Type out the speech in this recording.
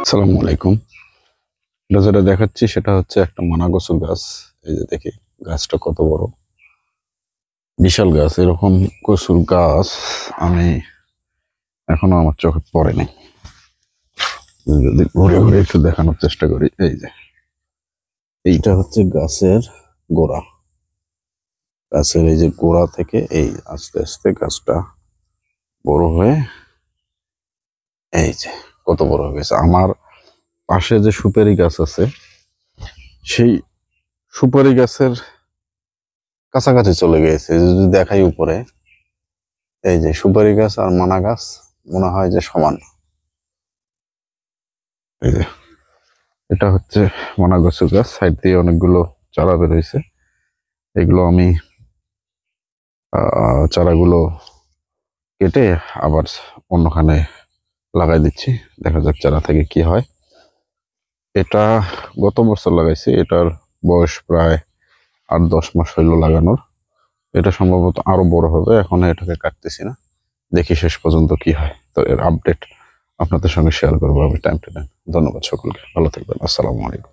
আসসালামু আলাইকুম। এটা যেটা দেখাচ্ছি সেটা হচ্ছে একটা মানা কচুর গাছ। এই যে দেখি গাছটা কত বড়, বিশাল গাছ। এরকম কচুর গাছ আমি এখনো আমার চোখে পড়েনি। যদি ঘুরে ঘুরে একটু দেখানোর চেষ্টা করি, এই যে এইটা হচ্ছে গাছের গোড়া। গাছের এই যে গোড়া থেকে এই আস্তে আস্তে গাছটা বড় হয়ে এই যে কত বড় হয়ে গেছে। আমার পাশে যে সুপারি গাছ আছে, সেই সুপারি গাছের কাছাকাছি চলে গেছে। যদি দেখাই উপরে, এই যে সুপারি গাছ আর মানা গাছ মনে হয় যে সমান। এই যে এটা হচ্ছে মানা গাছের গাছ, সাইড দিয়ে অনেকগুলো চারা বের হয়েছে। এগুলো আমি চারাগুলো কেটে আবার অন্যখানে লাগাই দিচ্ছি, দেখা যাক চারা থেকে কি হয়। এটা গত বছর লাগাইছি, এটার বয়স প্রায় 8-10 মাস হইলো লাগানোর। এটা সম্ভবত আরো বড় হবে, এখন এটাকে কাটতেছি না, দেখি শেষ পর্যন্ত কি হয়। তো এর আপডেট আপনাদের সঙ্গে শেয়ার করবো আমি টাইম টু টাইম। ধন্যবাদ সকলকে, ভালো থাকবেন। আসসালামু আলাইকুম।